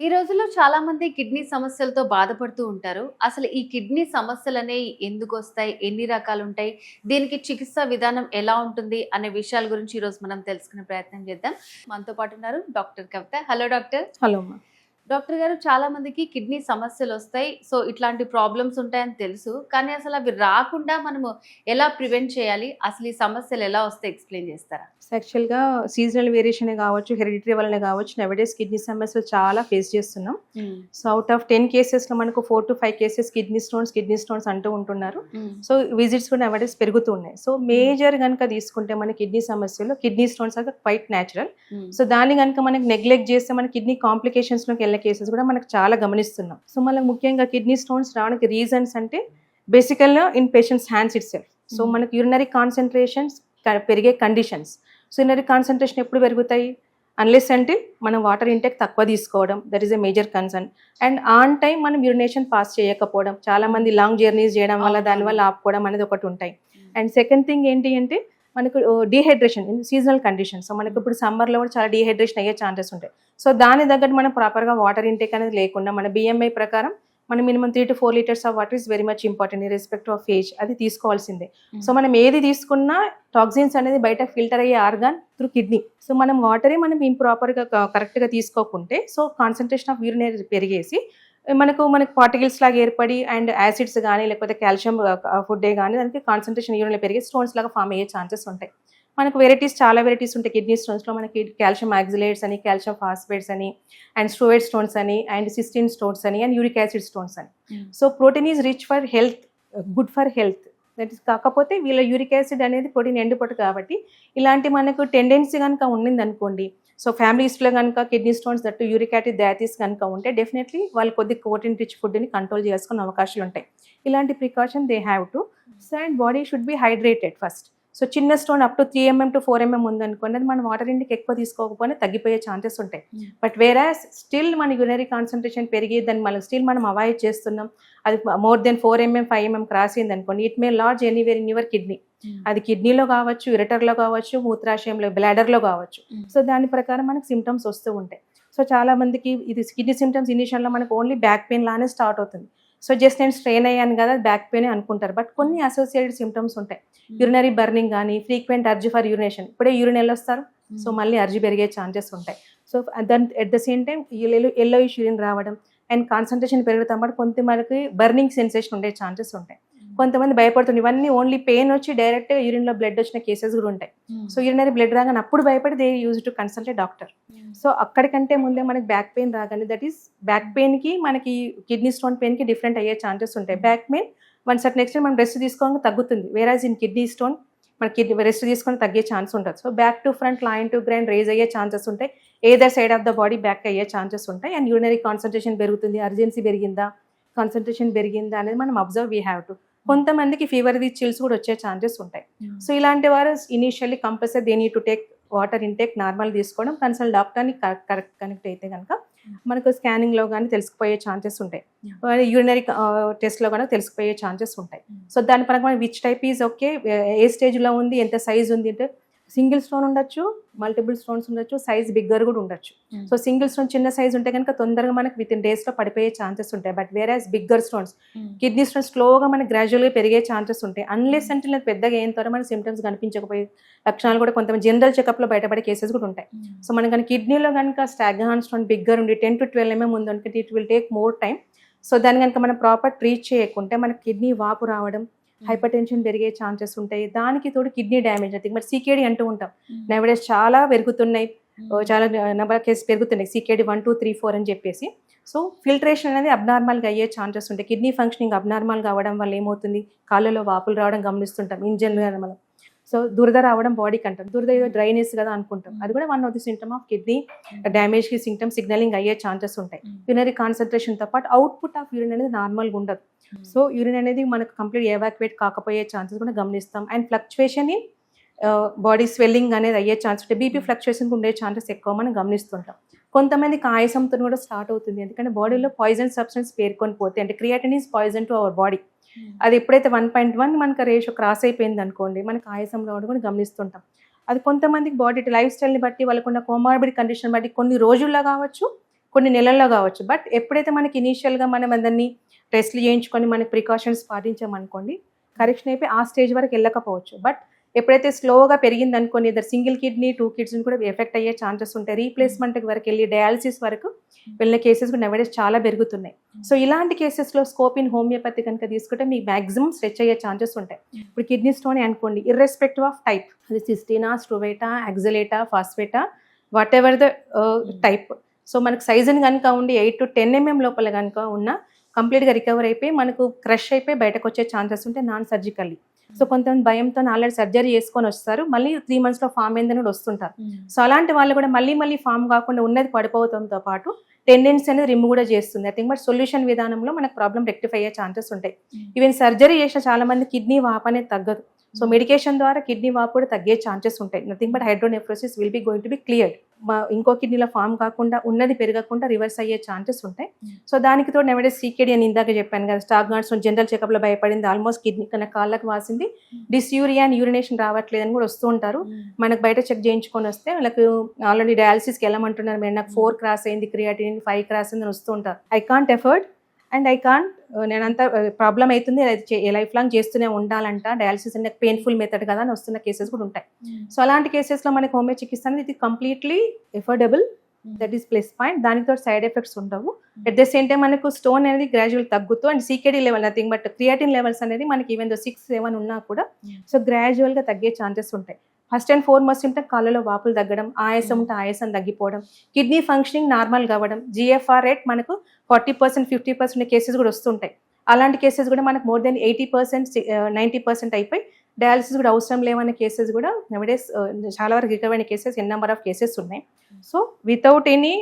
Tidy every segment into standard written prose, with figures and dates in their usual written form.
ఈ రోజుల్లో చాలా మంది కిడ్నీ సమస్యలతో బాధపడుతూ ఉంటారు. అసలు ఈ కిడ్నీ సమస్యలనేవి ఎందుకొస్తాయి? ఎన్ని రకాలుంటాయి? దీనికి చికిత్సా విధానం ఎలా ఉంటుంది? అనే విషయాల గురించి ఈరోజు మనం తెలుసుకునే ప్రయత్నం చేద్దాం. మనతో పాటు ఉన్నారు doctor Kavitha. Hello doctor. Hello అమ్మా. డాక్టర్ గారు, చాలా మందికి కిడ్నీ సమస్యలొస్తాయి. సో, ఇట్లాంటి ప్రాబ్లమ్స్ ఉంటాయని తెలుసు. కానీ అసలు అవి రాకుండా మనము ఎలా ప్రివెంట్ చేయాలి? అసలు ఈ సమస్యలు ఎలా వస్తాయి ఎక్స్‌ప్లెయిన్ చేస్తారా? యాక్చువల్‌గా సీజనల్ వేరియేషనే కావచ్చు, హెరిడిటరీ వల్లనే కావచ్చు, నౌఏడేస్ కిడ్నీ సమస్యలు చాలా ఫేస్ చేస్తున్నాం. సో, ఔట్ ఆఫ్ 10 కేసెస్‌లో మనకు 4-5 కేసెస్ కిడ్నీ స్టోన్స్ అంటూ ఉంటున్నారు. సో, విజిట్స్ కూడా నౌఏడేస్ పెరుగుతూ ఉన్నాయి. సో, మేజర్ గనుక తీసుకుంటే మన కిడ్నీ సమస్యలు కిడ్నీ స్టోన్స్ అయితే క్వైట్ న్యాచురల్. సో, దాన్ని గనుక మనకి నెగ్లెక్ట్ చేస్తే మన కిడ్నీ కాంప్లికేషన్స్‌లోకి వెళ్ళే కేసెస్ కూడా మనకు చాలా గమనిస్తున్నాం. సో, మనకు ముఖ్యంగా కిడ్నీ స్టోన్స్ రావడానికి రీజన్స్ అంటే బేసికల్‌గా in patients hands it self. So, మనకి యూరినరీ కాన్సంట్రేషన్స్ పెరిగే కండిషన్స్. సో, యూరినరీ కాన్సంట్రేషన్ ఎప్పుడు పెరుగుతాయి? అన్లెస్ అంటే మనం వాటర్ ఇంటేక్ తక్కువ తీసుకోవడం, that is a major concern. And on time మనం యూరినేషన్ పాస్ చేయకపోవడం, చాలా మంది లాంగ్ జర్నీస్ చేయడం వల్ల దానివల్ల ఆపుకోవడం అనేది ఒకటి ఉంటాయి. అండ్ సెకండ్ థింగ్ ఏంటి అంటే మనకు dehydration in seasonal conditions. So, మనకు ఇప్పుడు సమ్మర్లో కూడా చాలా డీహైడ్రేషన్ అయ్యే ఛాన్సెస్ ఉంటాయి. సో, దాని తగ్గట్టు మనం ప్రాపర్గా వాటర్ ఇంటేక్ అనేది లేకుండా మన బిఎంఐ ప్రకారం మనం minimum 3 to 4 litres of water is very much important in respect of age. అది తీసుకోవాల్సిందే. సో, మనం ఏది తీసుకున్నా టాక్సిన్స్ అనేది బయట ఫిల్టర్ అయ్యే ఆర్గాన్ త్రూ కిడ్నీ. సో, మనం వాటరే మనం ఇంప్రాపర్గా కరెక్ట్గా తీసుకోకుంటే సో కాన్సన్ట్రేషన్ ఆఫ్ యూరినరీ పెరిగేసి మనకు పార్టికల్స్ లాగా ఏర్పడి అండ్ యాసిడ్స్ కానీ లేకపోతే కాల్షియం ఫుడ్డే కానీ దానికి కాన్సన్ట్రేషన్ యూరిన్లో పెరిగి స్టోన్స్ లాగా ఫామ్ అయ్యే ఛాన్సెస్ ఉంటాయి. మనకు చాలా వెరైటీస్ ఉంటాయి కిడ్నీ స్టోన్స్లో. మనకి కాల్షియం ఆక్సిలేట్స్ అని, కాల్షియం ఫాస్ఫేట్స్ అని, అండ్ స్టోయిడ్ స్టోన్స్ అని, అండ్ సిస్టిన్ స్టోన్స్ అని, అండ్ యూరిక్ యాసిడ్ స్టోన్స్ అని. So, protein is rich for health, good for health. That is కాకపోతే వీళ్ళ యూరిక్ యాసిడ్ అనేది ప్రోటీన్ ఎండిపోటు కాబట్టి ఇలాంటి మనకు టెండెన్సీ కనుక ఉండింది అనుకోండి. సో, ఫ్యామిలీ హిస్టరీలో కనుక kidney stones that uric acid diabetes కనుక ఉంటే డెఫినెట్లీ వాళ్ళు కొద్ది ప్రోటీన్ రిచ్ ఫుడ్ని కంట్రోల్ చేసుకునే అవకాశాలు ఉంటాయి. ఇలాంటి precaution they have to. So, and body should be hydrated first. So, చిన్న stone up to 3 mm to 4 mm ఉందనుకోండి, అది మనం వాటర్ ఇంటికి ఎక్కువ తీసుకోకపోయినా తగ్గిపోయే ఛాన్సెస్ ఉంటాయి. బట్ వేరాస్ స్టిల్ మన యూరినరీ కాన్సన్ట్రేషన్ పెరిగి దాన్ని మనం అవాయిడ్ చేస్తున్నాం. అది more than 4 mm 5 mm cross అయింది అనుకోండి, it may lodge anywhere in your kidney. అది కిడ్నీలో కావచ్చు, యురెటర్లో కావచ్చు, మూత్రాశయంలో, బ్లాడర్లో కావచ్చు. సో, దాని ప్రకారం మనకు సిమ్టమ్స్ వస్తూ ఉంటాయి. సో, చాలా మందికి ఇది కిడ్నీ సిమ్టమ్స్ ఇనిషియల్లో మనకు ఓన్లీ బ్యాక్ పెయిన్ లానే స్టార్ట్ అవుతుంది. సో, జస్ట్ నేను స్ట్రెయిన్ అయ్యాను కదా బ్యాక్ పెయిన్ అనుకుంటారు. బట్ కొన్ని అసోసియేటెడ్ సిమ్టమ్స్ ఉంటాయి. యూరినరీ బర్నింగ్ కానీ, ఫ్రీక్వెంట్ అర్జ్ ఫర్ యూరినేషన్, ఇప్పుడే యూరిన్ వెళ్ళొస్తారు, సో మళ్ళీ అర్జ్ పెరిగే ఛాన్సెస్ ఉంటాయి. సో, దాని at the same time yellowish urine రావడం అండ్ కాన్సన్ట్రేషన్ పెరుగుతాం బట్ కొంత మనకి బర్నింగ్ సెన్సేషన్ ఉండే ఛాన్సెస్ ఉంటాయి. కొంతమంది భయపడుతుంది, ఇవన్నీ ఓన్లీ పెయిన్ వచ్చి డైరెక్ట్ యూరిన్లో బ్లడ్ వచ్చిన కేసెస్ కూడా ఉంటాయి. సో, యూరినరీ బ్లడ్ రాగానే అప్పుడు భయపడి they use to consult a doctor. So, అక్కడికంటే ముందే మనకి బ్యాక్ పెయిన్ రాగానే, దట్ ఈస్ బ్యాక్ పెయిన్కి మనకి కిడ్నీ స్టోన్ పెయిన్కి డిఫరెంట్ అయ్యే ఛాన్సెస్ ఉంటాయి. Back pain one certain extent మనం రెస్ట్ తీసుకోవడానికి తగ్గుతుంది. వేరాజ్ ఇన్ కిడ్నీ స్టోన్ మన కిడ్నీ రెస్ట్ తీసుకొని తగ్గే ఛాన్స్ ఉంటుంది. So, back to front, line to grind raise అయ్యే ఛాన్సెస్ ఉంటాయి. Either side of the body back అయ్యే ఛాన్సెస్ ఉంటాయి. అండ్ యూరినరీ కాన్సన్ట్రేషన్ పెరుగుతుంది, అర్జెన్సీ పెరిగిందా, కాన్సన్ట్రేషన్ పెరిగిందా అనేది మనం అబ్జర్వ్ వీ హ్యావ్ టు. కొంతమందికి ఫీవర్ ది చిల్స్ కూడా వచ్చే ఛాన్సెస్ ఉంటాయి. సో, ఇలాంటి వారు initially compulsory they need to take water intake normal తీసుకోవడం, కన్సల్ట్ డాక్టర్ని కరెక్ట్ కనెక్ట్ అయితే కనుక మనకు స్కానింగ్లో కానీ తెలిసిపోయే ఛాన్సెస్ ఉంటాయి. యూరినరీ టెస్ట్లో కానీ తెలిసిపోయే ఛాన్సెస్ ఉంటాయి. సో, దాని పరంగా విచ్ టైప్ ఈజ్ ఓకే, ఏ స్టేజ్లో ఉంది, ఎంత సైజ్ ఉంది అంటే సింగిల్ స్టోన్ ఉండొచ్చు, మల్టిపుల్ స్టోన్స్ ఉండొచ్చు, సైజ్ బిగ్గర్ కూడా ఉండొచ్చు. సో, సింగిల్ స్టోన్ చిన్న సైజ్ ఉంటే కనుక తొందరగా మనకి విత్ ఇన్ డేస్లో పడిపోయే ఛాన్సెస్ ఉంటాయి. But whereas bigger stones, kidney stones స్లోగా మనకి గ్రాడ్యువల్గా పెరిగే ఛాన్సెస్ ఉంటాయి. అన్లెస్ అంటే పెద్దగా ఏం త్వర మన సిమ్టమ్స్ కనిపించకపోయే లక్షణాలు కూడా కొంతమంది జనరల్ చెకప్లో బయటపడే కేసెస్ కూడా ఉంటాయి. సో, మన కానీ కిడ్నీలో కనుక స్టాగ్హాన్ స్టోన్ బిగ్గర్ ఉండి 10 to 12 mm ఉందనుకుంటే it will take more time. So, దాన్ని కనుక మనం ప్రాపర్ ట్రీట్ చేయకుంటే మనకి కిడ్నీ వాపు రావడం, హైపర్ టెన్షన్ పెరిగే ఛాన్సెస్ ఉంటాయి. దానికి తోడు కిడ్నీ డ్యామేజ్ అవుతుంది. మరి సీకేడీ అంటూ ఉంటాం, నౌఏడేస్ చాలా పెరుగుతున్నాయి, చాలా నెంబర్ ఆఫ్ కేసెస్ పెరుగుతున్నాయి, సీకేడీ 1, 2, 3, 4 అని చెప్పేసి. సో, ఫిల్ట్రేషన్ అనేది అబ్నార్మల్గా అయ్యే ఛాన్సెస్ ఉంటాయి. కిడ్నీ ఫంక్షనింగ్ అబ్నార్మల్గా అవ్వడం వల్ల ఏమవుతుంది, కాళ్ళలో వాపులు రావడం గమనిస్తుంటాం ఇన్ జనరల్ మనం. సో, దురద రావడం బాడీకి అంటాం, దురద ఏదో డ్రైనెస్ కదా అనుకుంటాం, అది కూడా one of the symptom of kidney డ్యామేజ్కి సిగ్నలింగ్ అయ్యే ఛాన్సెస్ ఉంటాయి. యూరినరీ కాన్సన్ట్రేషన్తో పాటు అవుట్పుట్ ఆఫ్ యూరిన్ అనేది నార్మల్గా ఉండదు. సో, యూరిన్ అనేది మనకు కంప్లీట్ ఎవాక్యువేట్ కాకపోయే ఛాన్సెస్ కూడా గమనిస్తాం. And fluctuation in body swelling అనేది అయ్యే ఛాన్స్ ఉంటాయి. బీపీ ఫ్లక్చువేషన్కి ఉండే ఛాన్సెస్ ఎక్కువ మనం గమనిస్తుంటాం. కొంతమందికి ఆయాసంతో కూడా స్టార్ట్ అవుతుంది, ఎందుకంటే బాడీలో పాయిజన్ సబ్స్టెన్స్ పేర్కొని పోతే, అంటే creatine is poison to our body. అది ఎప్పుడైతే 1.1 మనకు రేషియో క్రాస్ అయిపోయింది అనుకోండి, మనకు ఆయాసం రావడం కూడా గమనిస్తుంటాం. అది కొంతమందికి బాడీ లైఫ్ స్టైల్ని బట్టి, వాళ్ళకున్న కోమార్బిడ్ కండిషన్ బట్టి కొన్ని రోజుల్లో కావచ్చు, కొన్ని నెలల్లో కావచ్చు. బట్ ఎప్పుడైతే మనకి ఇనీషియల్గా మనం దాన్ని టెస్ట్లు చేయించుకొని మనకి ప్రికాషన్స్ పాటించామనుకోండి, కరెక్షన్ అయిపోయి ఆ స్టేజ్ వరకు వెళ్ళకపోవచ్చు. బట్ ఎప్పుడైతే స్లోగా పెరిగింది అనుకోని ఇద్దరు సింగిల్ కిడ్నీ 2 కిడ్స్ని కూడా ఎఫెక్ట్ అయ్యే ఛాన్సెస్ ఉంటాయి. రీప్లేస్మెంట్ వరకు వెళ్ళి డయాలసిస్ వరకు వెళ్ళిన కేసెస్ కూడా నవడేస్ చాలా పెరుగుతున్నాయి. సో ఇలాంటి కేసెస్లో స్కోప్ ఇన్ హోమియోపతి కనుక తీసుకుంటే మీకు మ్యాక్సిమం స్ట్రెచ్ అయ్యే ఛాన్సెస్ ఉంటాయి. ఇప్పుడు కిడ్నీ స్టోన్ అనుకోండి, ఇర్రెస్పెక్టివ్ ఆఫ్ టైప్, అది సిస్టీనా, స్ట్రోవేటా, యాక్సిలేటా, ఫాస్ఫేటా, whatever the type. So మనకు సైజుని కనుక ఉండి 8 to 10 mm లోపల కనుక ఉన్న కంప్లీట్గా రికవర్ అయిపోయి మనకు క్రష్ అయిపోయి బయటకు వచ్చే ఛాన్సెస్ ఉంటాయి నాన్ సర్జికల్లీ. సో కొంతమంది భయంతో ఆల్రెడీ సర్జరీ చేసుకొని వస్తారు, మళ్ళీ 3 monthsలో ఫామ్ అయిందని కూడా వస్తుంటారు. సో అలాంటి వాళ్ళు కూడా మళ్ళీ ఫామ్ కాకుండా ఉన్నది పడిపోవడంతో పాటు టెండెన్సీ అనేది రిమూవ్ కూడా చేస్తుంది. ఐ థింక్ బట్ సొల్యూషన్ విధానంలో మనకు ప్రాబ్లం రెక్టిఫై అయ్యే ఛాన్సెస్ ఉంటాయి. ఈవెన్ సర్జరీ చేసిన చాలా మంది కిడ్నీ వాపు అనేది తగ్గదు. సో మెడికేషన్ ద్వారా కిడ్నీ వాపు కూడా తగ్గే ఛాన్సెస్ ఉంటాయి. Nothing but hydronephrosis will be going to be cleared. ఇంకో కిడ్నీలో ఫామ్ కాకుండా ఉన్నది పెరగకుండా రివర్స్ అయ్యే ఛాన్సెస్ ఉంటాయి. సో దానికి తోడు నెవడే సీకేడీ అని ఇందాక చెప్పాను కదా, స్టాగ్నార్డ్స్ జనరల్ చెకప్లో భయపడింది, ఆల్మోస్ట్ కిడ్నీ కన్నా కాళ్ళకు వాసింది, డిస్యూరియా అండ్ యూరినేషన్ రావట్లేదని కూడా వస్తూ ఉంటారు. మనకు బయట చెక్ చేయించుకొని వస్తే వాళ్ళకి ఆల్రెడీ డయాలసిస్కి వెళ్ళమంటున్నారు, మీరు నాకు 4 క్రాస్ అయింది, క్రియాటినిన్ 5 క్రాస్ అయింది అని వస్తూ ఉంటారు. I can't afford and I can't, నేనంతా ప్రాబ్లం అవుతుంది, లైఫ్ లాంగ్ చేస్తూనే ఉండాలంట, డయాలసిస్ అంటే పెయిన్ఫుల్ మెథడ్ కదా అని వస్తున్న కేసెస్ కూడా ఉంటాయి. సో అలాంటి కేసెస్లో మనకి హోమియో చికిత్స అనేది ఇది completely affordable, that is plus point. దానితో సైడ్ ఎఫెక్ట్స్ ఉండవు. అట్ ద సేమ్ టైం మనకు స్టోన్ అనేది గ్రాడ్యువల్ తగ్గుతూ and CKD level nothing but creatine levels అనేది మనకి ఈవెన్ 6-7 ఉన్నా కూడా సో గ్రాడ్యువల్గా తగ్గే ఛాన్సెస్ ఉంటాయి. ఫస్ట్ అండ్ ఫార్మోస్ట్ ఉంటే కాళ్ళలో వాపులు తగ్గడం, ఆయాసం ఉంటే ఆయాసం తగ్గిపోవడం, కిడ్నీ ఫంక్షనింగ్ నార్మల్ కావడం, జిఎఫ్ఆర్ రేట్ మనకు 40%, 50% కేసెస్ కూడా వస్తుంటాయి. అలాంటి కేసెస్ కూడా మనకు మోర్ దెన్ 80%, 90% అయిపోయి డయాలసిస్ కూడా అవసరం లేవనే కేసెస్ కూడా నవడేస్ చాలా వరకు రికవర్ అయిన కేసెస్ నెంబర్ ఆఫ్ కేసెస్ ఉన్నాయి. సో వితౌట్ ఎనీ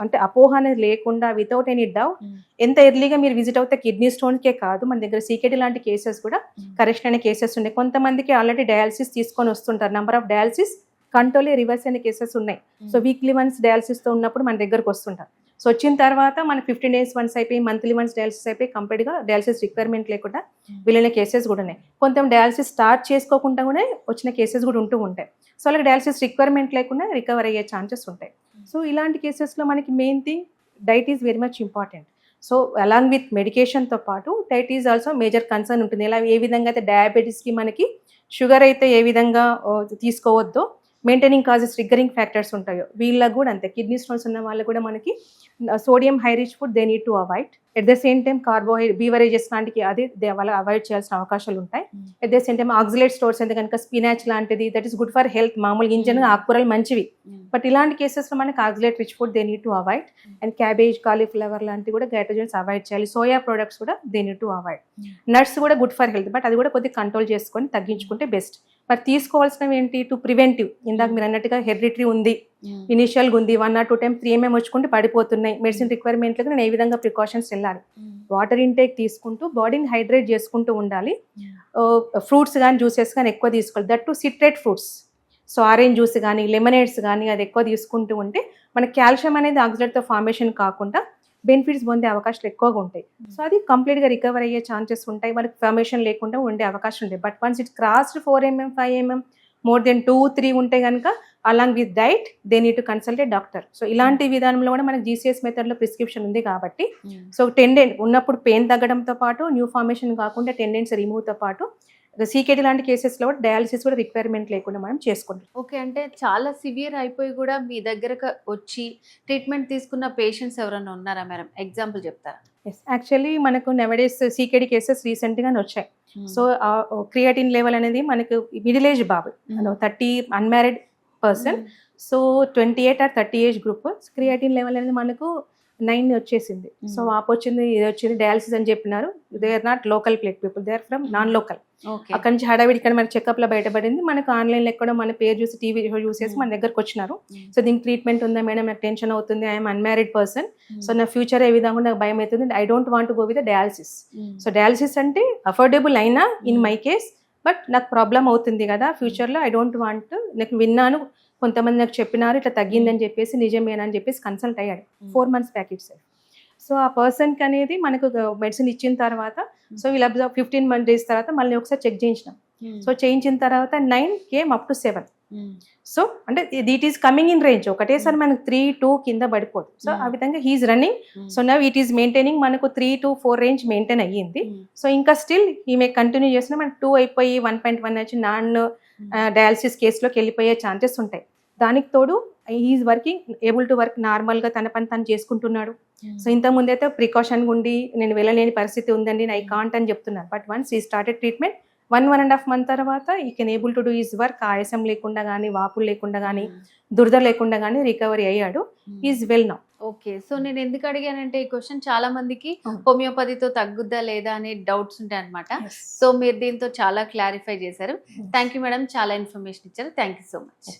అంటే అపోహ అనేది లేకుండా, వితౌట్ ఎనీ డౌట్, ఎంత ఎర్లీగా మీరు విజిట్ అవుతే కిడ్నీ స్టోన్కే కాదు, మన దగ్గర సీకేడీ లాంటి కేసెస్ కూడా కరెక్షన్ అయిన కేసెస్ ఉన్నాయి. కొంతమందికి ఆల్రెడీ డయాలసిస్ తీసుకొని వస్తుంటారు, number of dialysis control reverse అయిన కేసెస్ ఉన్నాయి. సో వీక్లీ వన్స్ డయాలసిస్తో ఉన్నప్పుడు మన దగ్గరకు వస్తుంటారు. సో వచ్చిన తర్వాత మన 15 days వన్స్ అయిపోయి, మంత్లీ వన్స్ డయాలసిస్ అయిపోయి కంప్లీట్గా డయాలసిస్ రిక్వైర్మెంట్ లేకుండా వెళ్ళిన కేసెస్ కూడా ఉన్నాయి. కొంత డయాలసిస్ స్టార్ట్ చేసుకోకుండా కూడా వచ్చిన కేసెస్ కూడా ఉంటూ ఉంటాయి. సో అలాగే డయాలసిస్ రిక్వైర్మెంట్ లేకుండా రికవర్ అయ్యే ఛాన్సెస్ ఉంటాయి. సో ఇలాంటి కేసెస్లో మనకి main thing diet is very much important. So along with మెడికేషన్తో పాటు diet is also major concern ఉంటుంది. ఎలా ఏ విధంగా అయితే డయాబెటీస్కి మనకి షుగర్ అయితే ఏ విధంగా తీసుకోవద్దో, మెయింటైనింగ్ కాజెస్ ట్రిగ్గరింగ్ ఫ్యాక్టర్స్ ఉంటాయో వీళ్ళకి కూడా అంతే. కిడ్నీ స్టోన్స్ ఉన్న వాళ్ళకి కూడా మనకి sodium high rich food they need to avoid. At the same time beverages లాంటికి అది వాళ్ళు అవాయిడ్ చేయాల్సిన అవకాశాలు ఉంటాయి. At the same time oxalate stores అంటే కనుక స్పినాచ్ లాంటిది that is good for health, మామూలు గింజలు ఆకుకూరలు మంచివి. బట్ ఇలాంటి కేసెస్లో మనకి oxalate rich food they need to avoid. And cabbage, cauliflower లాంటివి కూడా గైట్రోజన్స్ అవాయిడ్ చేయాలి. సోయా ప్రొడక్ట్స్ కూడా they need to avoid. Nuts కూడా గుడ్ ఫర్ హెల్త్, బట్ అది కూడా కొద్దిగా కంట్రోల్ చేసుకొని తగ్గించుకుంటే బెస్ట్. మరి తీసుకోవాల్సినవి ఏంటి? టు ప్రివెంటివ్, ఇందాక మీరు అన్నట్టుగా హెరిడిటరీ ఉంది, ఇనిషియల్గా ఉంది, 1 or 2 times 3 mm వచ్చుకుంటే పడిపోతున్నాయి, మెడిసిన్ రిక్వైర్మెంట్లకు నేను ఏ విధంగా ప్రికాషన్స్ వెళ్ళాలి? వాటర్ ఇంటేక్ తీసుకుంటూ బాడీని హైడ్రేట్ చేసుకుంటూ ఉండాలి. ఫ్రూట్స్ కానీ జ్యూసెస్ కానీ ఎక్కువ తీసుకోవాలి, that to citrate fruits. So orange juice కానీ లెమనేడ్స్ కానీ అది ఎక్కువ తీసుకుంటూ ఉంటే మన కాల్షియం అనేది ఆక్సిలేట్తో ఫార్మేషన్ కాకుండా బెనిఫిట్స్ పొందే అవకాశాలు ఎక్కువగా ఉంటాయి. సో అది కంప్లీట్గా రికవర్ అయ్యే ఛాన్సెస్ ఉంటాయి, మనకి ఫార్మేషన్ లేకుండా ఉండే అవకాశం ఉంటాయి. But once it's crossed 4 mm, 5 mm, more than 2-3 ఉంటే కనుక along with diet they need to consult a doctor. So ఇలాంటి విధానంలో కూడా మనకి జీసీఎస్ మెథడ్లో ప్రిస్క్రిప్షన్ ఉంది కాబట్టి సో ఉన్నప్పుడు పెయిన్ తగ్గడంతో పాటు న్యూ ఫార్మేషన్ కాకుండా టెండెన్స్ రిమూవ్తో పాటు సీకేడీ లాంటి కేసెస్లో కూడా డయాలసిస్ కూడా రిక్వైర్మెంట్ లేకుండా మనం చేసుకుంటాం. ఓకే, అంటే చాలా సివియర్ అయిపోయి కూడా మీ దగ్గరకు వచ్చి ట్రీట్మెంట్ తీసుకున్న పేషెంట్స్ ఎవరైనా ఉన్నారా మేడం? ఎగ్జాంపుల్ చెప్తారా? ఎస్, యాక్చువల్లీ మనకు నెవడేస్ సీకేడీ కేసెస్ రీసెంట్గానే వచ్చాయి. సో క్రియాటిన్ లెవెల్ అనేది మనకు మిడిల్ ఏజ్ బాబు 30 unmarried person, so 28 or 30 age group, creatine level అనేది మనకు 9 వచ్చేసింది. సో వాపు వచ్చింది, ఇది వచ్చింది, డయాలసిస్ అని చెప్పినారు. They are not local plate people, they are from non local. అక్కడ నుంచి హడావిడి ఇక్కడ మన చెకప్లో బయటపడింది, మనకు ఆన్లైన్లో ఎక్కడో మన పేరు చూసి టీవీ చూసేసి మన దగ్గరకు వచ్చినారు. సో దీనికి ట్రీట్మెంట్ ఉందా మేడం, నాకు టెన్షన్ అవుతుంది, ఐఎమ్ అన్మ్యారీడ్ పర్సన్, సో నా ఫ్యూచర్ ఏ విధంగా నాకు భయం అవుతుంది, I don't want go with dialysis. So dialysis అంటే అఫోర్డబుల్ అయినా ఇన్ మై కేస్, బట్ నాకు ప్రాబ్లం అవుతుంది కదా ఫ్యూచర్లో, ఐ డోంట్ వాంట్, నాకు విన్నాను కొంతమంది నాకు చెప్పినారు ఇట్లా తగ్గిందని చెప్పేసి, నిజమేనని చెప్పేసి కన్సల్ట్ అయ్యాడు 4 months back it self. So ఆ పర్సన్కి అనేది మనకు మెడిసిన్ ఇచ్చిన తర్వాత సో వీళ్ళు 15 days తర్వాత మళ్ళీ ఒకసారి చెక్ చేయించినాం. సో చేయించిన తర్వాత 9 came up to 7. సో అంటే it is coming in range, ఒకటేసారి మనకు 3-2 కింద పడిపోదు. సో ఆ విధంగా he is running. So now it is maintaining, మనకు 3-4 రేంజ్ మెయింటైన్ అయ్యింది. సో ఇంకా స్టిల్ ఈమె కంటిన్యూ చేసిన మనకు 2 అయిపోయి 1.1 వచ్చి నాన్ డయాలసిస్ కేసులోకి వెళ్ళిపోయే ఛాన్సెస్ ఉంటాయి. దానికి తోడు he is working, able to work, నార్మల్గా తన పని తను చేసుకుంటున్నాడు. సో ఇంతకుముందు అయితే ప్రికాషన్గా ఉండి నేను వెళ్ళలేని పరిస్థితి ఉందండి, ఐ కాంట్ అని చెప్తున్నారు. బట్ వన్స్ ఈ స్టార్టెడ్ ట్రీట్మెంట్ 1.5 మంత్ తర్వాత ఈ can able to do his work. ఆయాసం లేకుండా కానీ, వాపులు లేకుండా కానీ, దురద లేకుండా కానీ రికవరీ అయ్యాడు. Is well now. Okay. So నేను ఎందుకు అడిగానంటే ఈ క్వశ్చన్ చాలా మందికి హోమియోపతితో తగ్గుద్దా లేదా అనే డౌట్స్ ఉంటాయి అనమాట. సో మీరు దీంతో చాలా క్లారిఫై చేశారు. థ్యాంక్ యూ మేడం, చాలా ఇన్ఫర్మేషన్ ఇచ్చారు. Thank you so much.